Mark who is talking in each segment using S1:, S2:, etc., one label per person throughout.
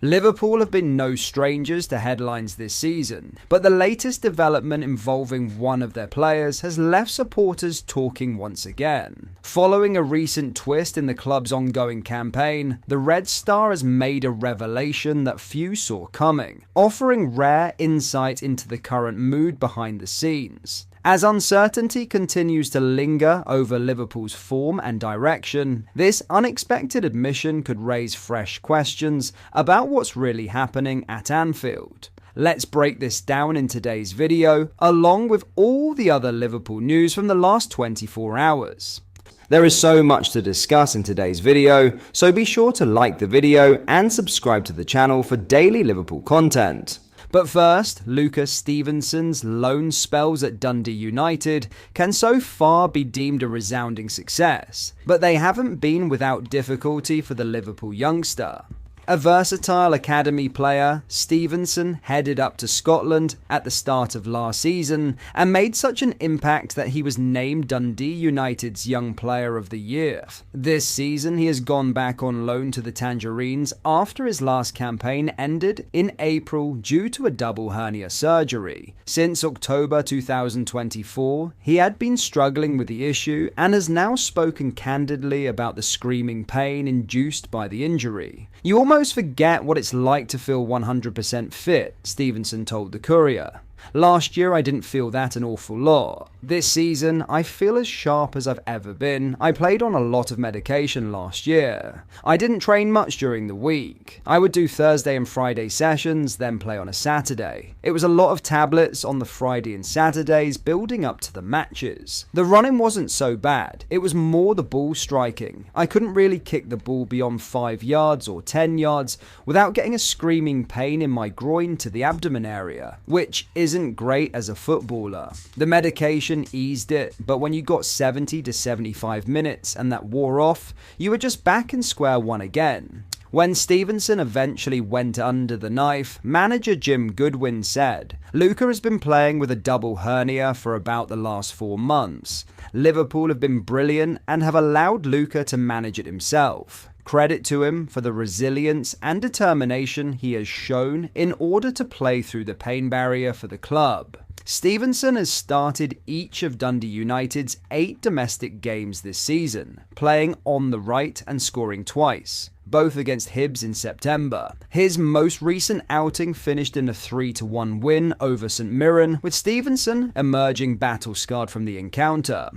S1: Liverpool have been no strangers to headlines this season, but the latest development involving one of their players has left supporters talking once again. Following a recent twist in the club's ongoing campaign, the Red Star has made a revelation that few saw coming, offering rare insight into the current mood behind the scenes. As uncertainty continues to linger over Liverpool's form and direction, this unexpected admission could raise fresh questions about what's really happening at Anfield. Let's break this down in today's video, along with all the other Liverpool news from the last 24 hours. There is so much to discuss in today's video, so be sure to like the video and subscribe to the channel for daily Liverpool content. But first, Luca Stephenson's loan spells at Dundee United can so far be deemed a resounding success, but they haven't been without difficulty for the Liverpool youngster. A versatile academy player, Stephenson headed up to Scotland at the start of last season and made such an impact that he was named Dundee United's Young Player of the Year. This season he has gone back on loan to the Tangerines after his last campaign ended in April due to a double hernia surgery. Since October 2024, he had been struggling with the issue and has now spoken candidly about the screaming pain induced by the injury. "You almost forget what it's like to feel 100% fit," Stephenson told the Courier. "Last year I didn't feel that an awful lot. This season I feel as sharp as I've ever been. I played on a lot of medication last year. I didn't train much during the week. I would do Thursday and Friday sessions, then play on a Saturday. It was a lot of tablets on the Friday and Saturdays building up to the matches. The running wasn't so bad, it was more the ball striking. I couldn't really kick the ball beyond 5 yards or 10 yards without getting a screaming pain in my groin to the abdomen area, which isn't great as a footballer. The medication eased it, but when you got 70 to 75 minutes and that wore off, you were just back in square one again." When Stephenson eventually went under the knife, manager Jim Goodwin said, "Luca has been playing with a double hernia for about the last 4 months. Liverpool have been brilliant and have allowed Luca to manage it himself. Credit to him for the resilience and determination he has shown in order to play through the pain barrier for the club." Stephenson has started each of Dundee United's 8 domestic games this season, playing on the right and scoring twice, both against Hibs in September. His most recent outing finished in a 3-1 win over St Mirren, with Stephenson emerging battle-scarred from the encounter.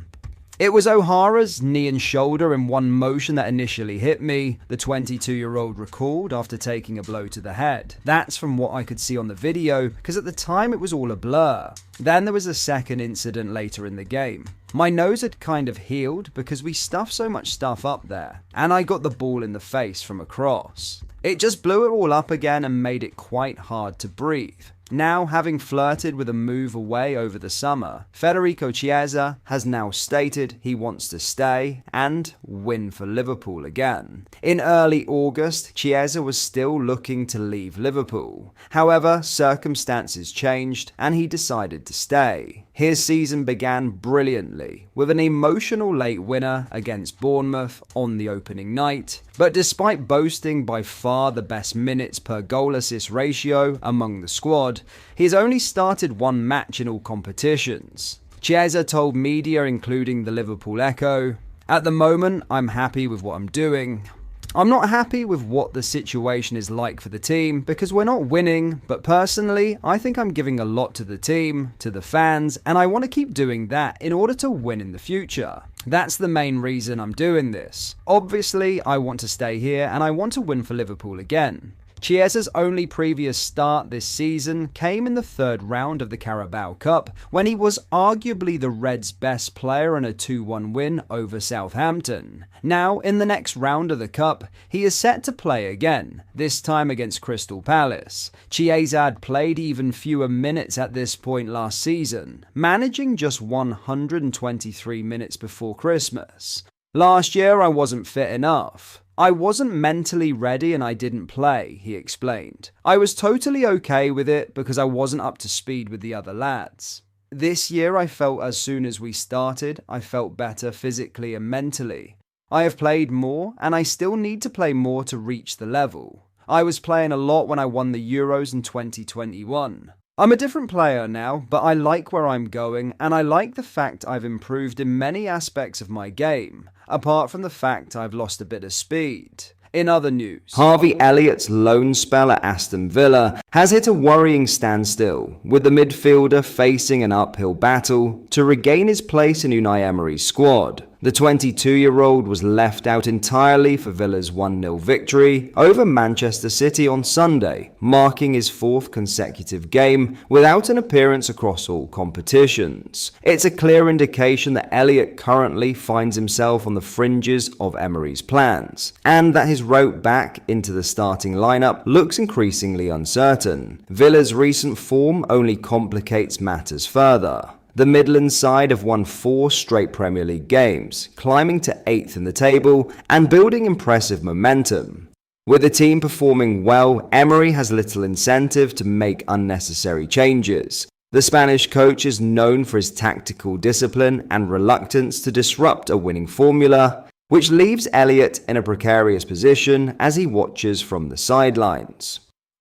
S1: "It was O'Hara's knee and shoulder in one motion that initially hit me," the 22-year-old recalled after taking a blow to the head. "That's from what I could see on the video, because at the time it was all a blur. Then there was a second incident later in the game. My nose had kind of healed because we stuffed so much stuff up there, and I got the ball in the face from across. It just blew it all up again and made it quite hard to breathe." Now, having flirted with a move away over the summer, Federico Chiesa has now stated he wants to stay and win for Liverpool again. In early August, Chiesa was still looking to leave Liverpool. However, circumstances changed and he decided to stay. His season began brilliantly with an emotional late winner against Bournemouth on the opening night, but despite boasting by far the best minutes per goal assist ratio among the squad, he has only started 1 match in all competitions. Chiesa told media including the Liverpool Echo, "At the moment, I'm happy with what I'm doing. I'm not happy with what the situation is like for the team because we're not winning, but personally, I think I'm giving a lot to the team, to the fans, and I want to keep doing that in order to win in the future. That's the main reason I'm doing this. Obviously, I want to stay here and I want to win for Liverpool again." Chiesa's only previous start this season came in the 3rd round of the Carabao Cup, when he was arguably the Reds' best player in a 2-1 win over Southampton. Now, in the next round of the Cup, he is set to play again, this time against Crystal Palace. Chiesa had played even fewer minutes at this point last season, managing just 123 minutes before Christmas. "Last year I wasn't fit enough. I wasn't mentally ready and I didn't play," he explained. "I was totally okay with it because I wasn't up to speed with the other lads. This year I felt as soon as we started, I felt better physically and mentally. I have played more and I still need to play more to reach the level. I was playing a lot when I won the Euros in 2021. I'm a different player now, but I like where I'm going, and I like the fact I've improved in many aspects of my game, apart from the fact I've lost a bit of speed. In other news, Harvey Elliott's loan spell at Aston Villa has hit a worrying standstill, with the midfielder facing an uphill battle to regain his place in Unai Emery's squad. The 22-year-old was left out entirely for Villa's 1-0 victory over Manchester City on Sunday, marking his fourth consecutive game without an appearance across all competitions. It's a clear indication that Elliott currently finds himself on the fringes of Emery's plans, and that his route back into the starting lineup looks increasingly uncertain. Villa's recent form only complicates matters further. The Midlands side have won 4 straight Premier League games, climbing to 8th in the table and building impressive momentum. With the team performing well, Emery has little incentive to make unnecessary changes. The Spanish coach is known for his tactical discipline and reluctance to disrupt a winning formula, which leaves Elliott in a precarious position as he watches from the sidelines.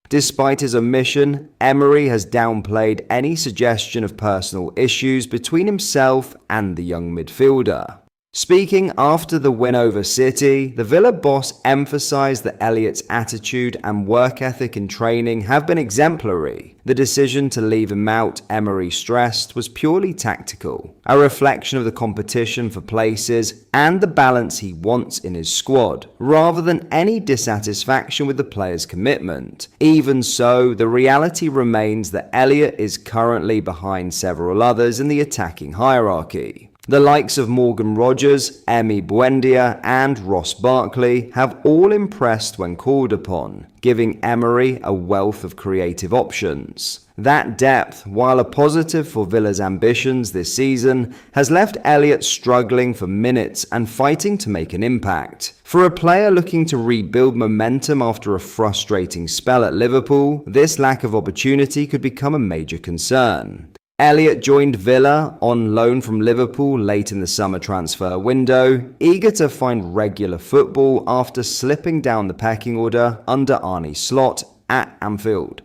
S1: Despite his omission, Emery has downplayed any suggestion of personal issues between himself and the young midfielder. Speaking after the win over City, the Villa boss emphasised that Elliott's attitude and work ethic in training have been exemplary. The decision to leave him out, Emery stressed, was purely tactical, a reflection of the competition for places and the balance he wants in his squad, rather than any dissatisfaction with the player's commitment. Even so, the reality remains that Elliott is currently behind several others in the attacking hierarchy. The likes of Morgan Rogers, Emi Buendia, and Ross Barkley have all impressed when called upon, giving Emery a wealth of creative options. That depth, while a positive for Villa's ambitions this season, has left Elliott struggling for minutes and fighting to make an impact. For a player looking to rebuild momentum after a frustrating spell at Liverpool, this lack of opportunity could become a major concern. Elliott joined Villa on loan from Liverpool late in the summer transfer window, eager to find regular football after slipping down the pecking order under Arne Slot at Anfield.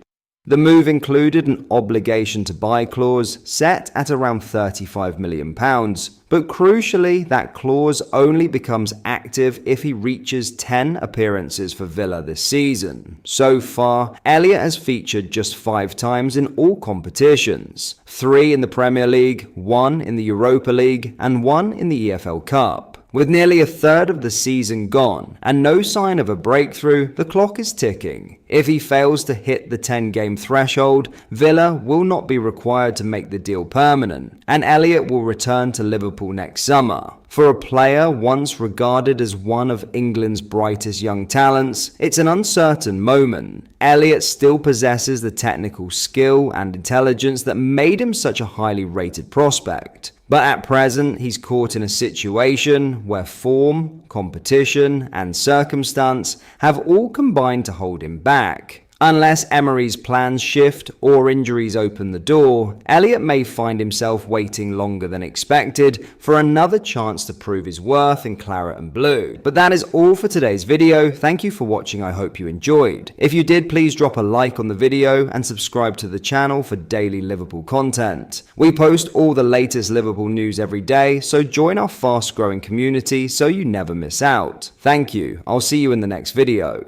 S1: The move included an obligation to buy clause set at around £35 million, but crucially that clause only becomes active if he reaches 10 appearances for Villa this season. So far, Elliott has featured just 5 times in all competitions, 3 in the Premier League, 1 in the Europa League, and 1 in the EFL Cup. With nearly a third of the season gone and no sign of a breakthrough, the clock is ticking. If he fails to hit the 10-game threshold, Villa will not be required to make the deal permanent, and Elliott will return to Liverpool next summer. For a player once regarded as one of England's brightest young talents, it's an uncertain moment. Elliott still possesses the technical skill and intelligence that made him such a highly rated prospect. But at present, he's caught in a situation where form, competition, and circumstance have all combined to hold him back. Unless Emery's plans shift or injuries open the door, Elliott may find himself waiting longer than expected for another chance to prove his worth in claret and blue. But that is all for today's video. Thank you for watching. I hope you enjoyed. If you did, please drop a like on the video and subscribe to the channel for daily Liverpool content. We post all the latest Liverpool news every day, so join our fast-growing community so you never miss out. Thank you. I'll see you in the next video.